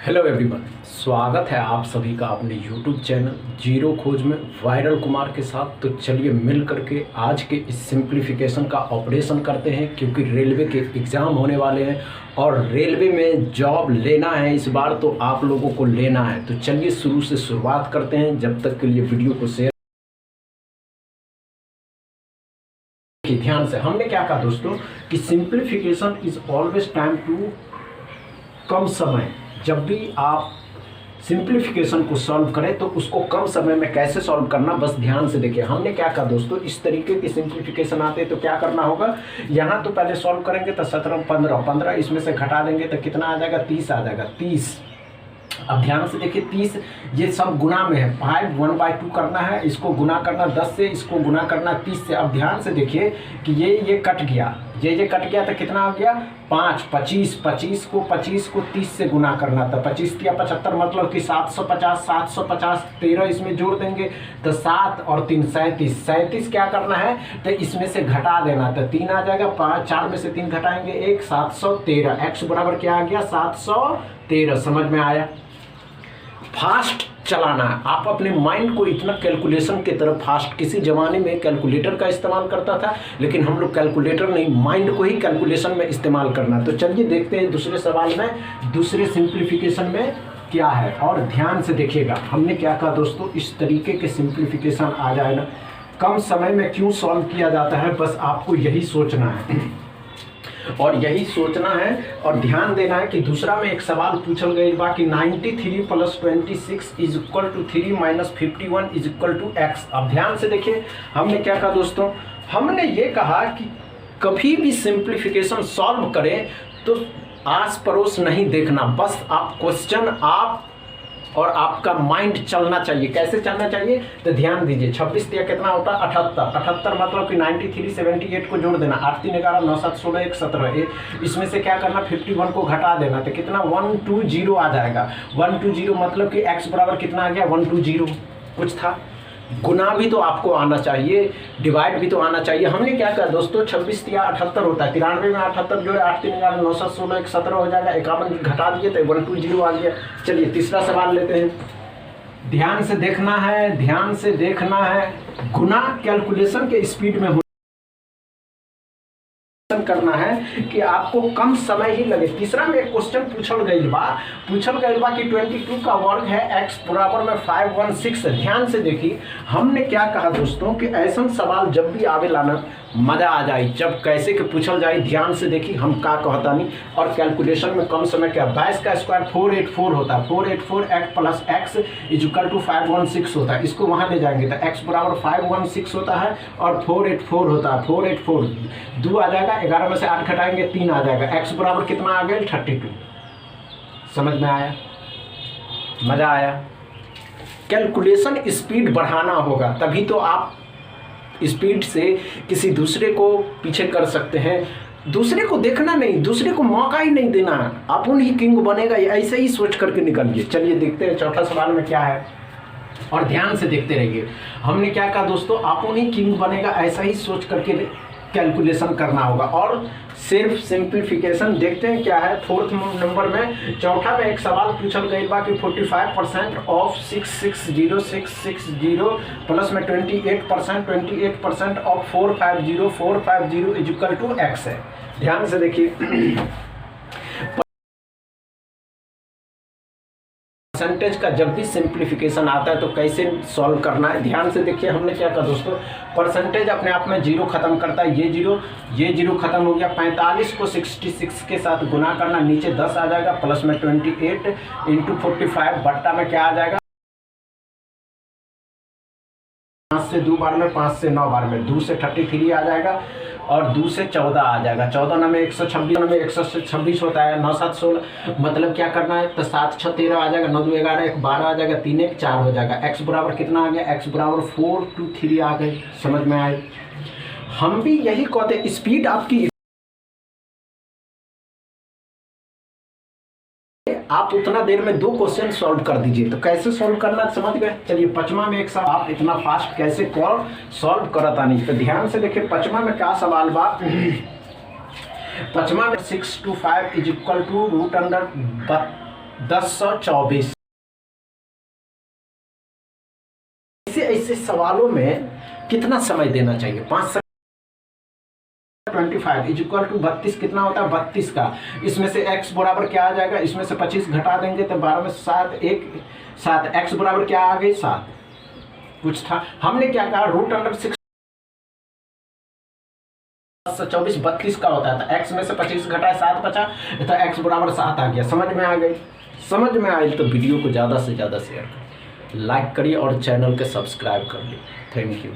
Hello everyone, स्वागत है आप सभी का अपने यूट्यूब चैनल जीरो खोज में वायरल कुमार के साथ। तो चलिए मिल करके आज के इस सिंप्लीफिकेशन का ऑपरेशन करते हैं, क्योंकि रेलवे के एग्ज़ाम होने वाले हैं और रेलवे में जॉब लेना है इस बार, तो आप लोगों को लेना है। तो चलिए शुरू से शुरुआत करते हैं। जब तक के लिए वीडियो को शेयर ध्यान से। हमने क्या कहा दोस्तों कि simplification is always time to come समय। जब भी आप सिंप्लीफिकेशन को सॉल्व करें तो उसको कम समय में कैसे सॉल्व करना, बस ध्यान से देखिए। हमने क्या कहा दोस्तों, इस तरीके की सिंप्लीफिकेशन आते हैं तो क्या करना होगा, यहाँ तो पहले सॉल्व करेंगे तो 17 15 इसमें से घटा देंगे तो कितना आ जाएगा, 30 आ जाएगा। 30, अब ध्यान से देखिए 30 ये सब गुना में है। 5 1/2 करना है, इसको गुना करना 10 से, इसको गुना करना 30 से। अब ध्यान से देखिए कि ये कट गया, ये कट गया तो कितना हो गया 5 25 25 को 30 से गुना करना था। 25 या 75 मतलब कि 750 750 13 इसमें जोड़ देंगे तो 7 और 3 37 37 क्या करना है तो इसमें से घटा देना था। 3 आ जाएगा, 5 4 में से 3 घटाएंगे 1 713। एक्स बराबर क्या आ गया 713। समझ में आया। फास्ट चलाना है आप अपने माइंड को, इतना कैलकुलेशन की तरफ फास्ट। किसी जमाने में कैलकुलेटर का इस्तेमाल करता था, लेकिन हम लोग कैलकुलेटर नहीं, माइंड को ही कैलकुलेशन में इस्तेमाल करना। तो चलिए देखते हैं दूसरे सवाल में, दूसरे सिंप्लीफिकेशन में क्या है। और ध्यान से देखिएगा, हमने क्या कहा दोस्तों, इस तरीके के सिंप्लीफिकेशन आ जाए ना, कम समय में क्यों सॉल्व किया जाता है, बस आपको यही सोचना है और यही सोचना है और ध्यान देना है कि दूसरा में एक सवाल पूछल गई बा कि 93 + 26 = 3 - 51 = x। अब ध्यान से देखिए, हमने क्या कहा दोस्तों, हमने ये कहा कि कभी भी सिंप्लीफिकेशन सॉल्व करें तो आस पड़ोस नहीं देखना, बस आप क्वेश्चन आप और आपका माइंड चलना चाहिए। कैसे चलना चाहिए तो ध्यान दीजिए। 26 या कितना होता है 78 78 मतलब कि 93 78 को जोड़ देना, 8 3 11 9 7 16 1 17। इसमें से क्या करना 51 को घटा देना तो कितना 120 आ जाएगा। 120 मतलब कि x बराबर कितना आ गया 120। कुछ था, गुना भी तो आपको आना चाहिए, डिवाइड भी तो आना चाहिए। हमने क्या कहा दोस्तों, 26 या 78 होता है, 93 में 78 जो है 8 3 11 9 7 16 1 17 हो जाएगा। 51 घटा दिए तो 120 आ गया। चलिए तीसरा सवाल लेते हैं। ध्यान से देखना है, ध्यान से देखना है। गुना कैलकुलेशन के स्पीड में करना है कि आपको कम समय ही लगे। तीसरा में एक क्वेश्चन पूछल गई बा कि 22 का वर्ग है x बराबर में 516। ध्यान से देखिए, हमने क्या कहा दोस्तों कि ऐसा सवाल जब भी आवेला ना मजा आ जाए, जब कैसे के पूछल जाए। ध्यान से देखिए हम का कहता नहीं, और कैलकुलेशन में कम समय क्या, 22 का स्क्वायर 484 होता है। 484 x + x = 516 होता है। इसको वहां ले जाएंगे तो x बराबर 516 होता है और 484 होता है। 484 2 आ जाएगा, 11 में से 8 घटाएंगे 3 आ जाएगा। x बराबर कितना आ गया 32। समझ में आया, मजा आया। कैलकुलेशन स्पीड बढ़ाना होगा, तभी तो आप स्पीड से किसी दूसरे को पीछे कर सकते हैं। दूसरे को देखना नहीं, दूसरे को मौका ही नहीं देना, अपन ही किंग बनेगा, ऐसे ही सोच करके निकलिए। चलिए देखते हैं चौथा सवाल में क्या है और ध्यान से देखते रहिए। हमने क्या कहा दोस्तों, अपन ही किंग बनेगा, ऐसा ही सोच करके कैलकुलेशन करना होगा। और सिर्फ सिंप्लीफिकेशन देखते हैं क्या है। 4th नंबर में, चौथा में एक सवाल पूछल गई बा कि 45% ऑफ 660 प्लस में 28% ऑफ 450 = x है। ध्यान से देखिए, परसेंटेज का जब भी सिंप्लीफिकेशन आता है तो कैसे सॉल्व करना है, ध्यान से देखिए। हमने क्या कहा दोस्तों, परसेंटेज अपने आप में 0 खत्म करता है, ये 0 खत्म हो गया। 45 को 66 के साथ गुना करना, नीचे 10 आ जाएगा, प्लस में 28 × 45 बट्टा में क्या आ जाएगा 5 से 2 बार में, 5 से 9 बार में, 2 से 33 आ जाएगा और 2 से 14 आ जाएगा। 14 में 126 में 126 होता है। 9 7 16 मतलब क्या करना है तो 7 6 13 आ जाएगा, 9 2 11 1 12 आ जाएगा, 3 1 4 हो जाएगा। x बराबर कितना आ गया, x बराबर 4 2 3 आ गए। समझ में आए। हम भी यही कहते, स्पीड आपकी, आप उतना देर में 2 क्वेश्चन सॉल्व कर दीजिए। तो कैसे सॉल्व करना समझ गए। चलिए पांचवा में एक सवाल, आप इतना फास्ट कैसे सॉल्व करता नहीं, तो ध्यान से देखिए पांचवा में क्या सवाल बा। पांचवा में 6 to 5 = 1024। ऐसे ऐसे सवालों में कितना समय देना चाहिए? 5 25 इज इक्वल टू 32 कितना होता है? 32 का इसमें से x बराबर क्या आ जाएगा? इसमें से 25 घटा देंगे तो 12 में 7 1 7 x बराबर क्या आ गई? 7। कुछ था हमने क्या कहा? √6 24 32 का होता है, तो x में से 25 घटाए 7 बचा, तो x बराबर 7 आ गया। समझ में आ गई? समझ में आई तो वीडियो को ज़्यादा से ज़्यादा शेयर करिए, लाइक करिए और चैनल के सब्सक्राइब कर लीजिए। Thank you.